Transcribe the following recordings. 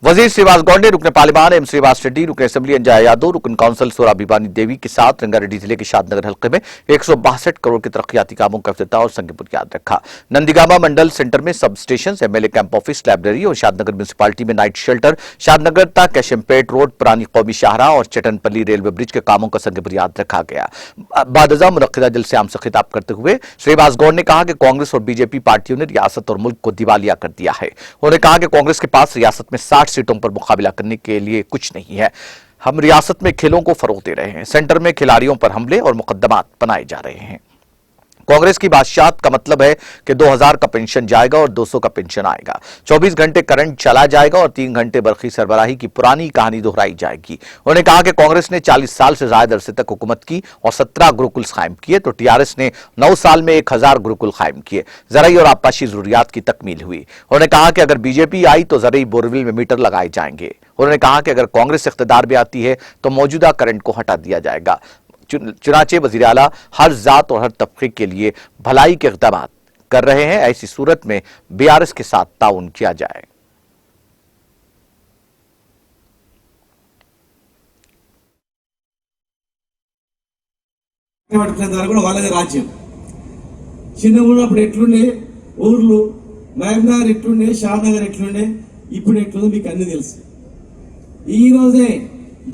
वजीर श्रीवास गौड़ ने रुकन पार्लिमान एम श्रीवास रेड्डी, रुकन असेंबली अंजय यादव, रुकन काउंसिल सोरा भिवानी देवी के साथ रंगारेड्डी जिले के शादनगर हल्के में 162 करोड़ के तरक्याती कामों का इफ्तिताह और संग बुनियाद रखा। नंदीगामा मंडल सेंटर में sub station, MLA camp office, library और शादनगर म्यूनिसिपालिटी में नाइट शेल्टर, शादनगर तक कैशमपेट रोड, पुरानी कौमी शाहराह और चटनपल्ली रेलवे ब्रिज के कामों का संग बुनियाद रखा गया। बादजा मुनक्किदा जलसे-आम से खिताब करते हुए श्रीवास गौड़ ने कहा कि कांग्रेस और बीजेपी पार्टियों ने रियासत और मुल्क को दिवालिया कर दिया है। उन्होंने कहा कि कांग्रेस के पास रियासत में 60 सीटों पर मुकाबला करने के लिए कुछ नहीं है। हम रियासत में खेलों को फरोग दे रहे हैं। सेंटर में खिलाड़ियों पर हमले और मुकदमात बनाए जा रहे हैं। कांग्रेस की बादशाहत का मतलब है कि 2000 का पेंशन जाएगा और 200 का पेंशन आएगा, 24 घंटे करंट चला जाएगा और 3 घंटे बरखी सरबराही की पुरानी कहानी दोहराई जाएगी। उन्होंने कहा कि कांग्रेस ने 40 साल से ज्यादा अरसे तक हुकूमत की और 17 गुरुकुल कायम किए, तो टीआरएस ने 9 साल में 1000 गुरुकुल कायम किए। ज़राई और आबपाशी जरूरियात की तकमील हुई। उन्होंने कहा कि अगर बीजेपी आई तो ज़राई बोरविल में मीटर लगाए जाएंगे। उन्होंने कहा कि अगर कांग्रेस इख्तियार में आती है तो मौजूदा करंट को हटा दिया जाएगा। चुनाचे वज़ीर आला हर जात और हर तबके के लिए भलाई के इक़दाम कर रहे हैं। ऐसी सूरत में बीआरएस के साथ ताउन किया जाए। राज्य చిన్నప్పుడు ఎట్లుండే ఊర్లు మహబూబ్నగర్ ఎట్లుండే షాద్నగర్ ఎట్లుండే ఇప్పుడు ఎట్లుందో మీకు అన్ని తెలుసు। ఈ రోజే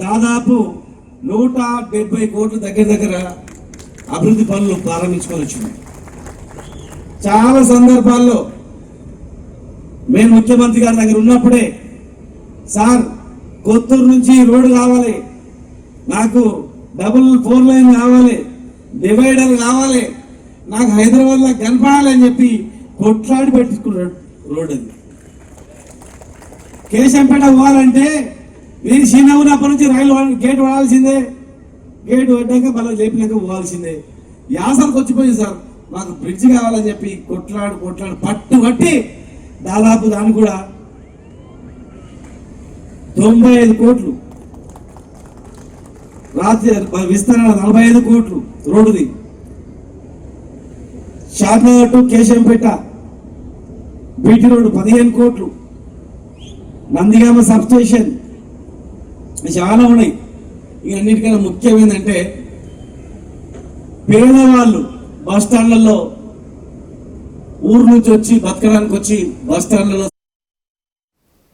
దాదాపు 170 కోట్ల దగ్గర అభివృద్ధి పనులు ప్రారంభించుకొని వచ్చినాయి। చాలా సందర్భాల్లో మేము ముఖ్యమంత్రి గారి దగ్గర ఉన్నప్పుడే సార్ కొత్తూరు నుంచి రోడ్డు కావాలి, నాకు డబుల్ 4 లైన్ కావాలి, డివైడర్ కావాలి, నాకు హైదరాబాద్ లో కనపడాలని చెప్పి కొట్లాడి పెట్టుకున్నాడు రోడ్। అది కేశంపేట పోవాలంటే మీరు చిన్న ఉన్నప్పటి నుంచి రైలు గేట్ వాడాల్సిందే, గేట్ పడ్డాక మళ్ళీ లేపినాక పోవాల్సిందే। యాసరికి వచ్చిపోయింది సార్, మాకు బ్రిడ్జ్ కావాలని చెప్పి కొట్లాడు పట్టుబట్టి దాదాపు దాన్ని కూడా 95 కోట్లు రాత్రి విస్తరణ 45 కోట్లు రోడ్డుది। Shadnagar to Keshampet BT road 15 కోట్లు, నందిగామ సబ్ స్టేషన్, చాలా ఉన్నాయి। ఇక అన్నిటికన్నా ముఖ్యం ఏంటంటే పేదవాళ్ళు బస్ స్టాండ్లలో ఊరు నుంచి వచ్చి బతకడానికి వచ్చి బస్ స్టాండ్లలో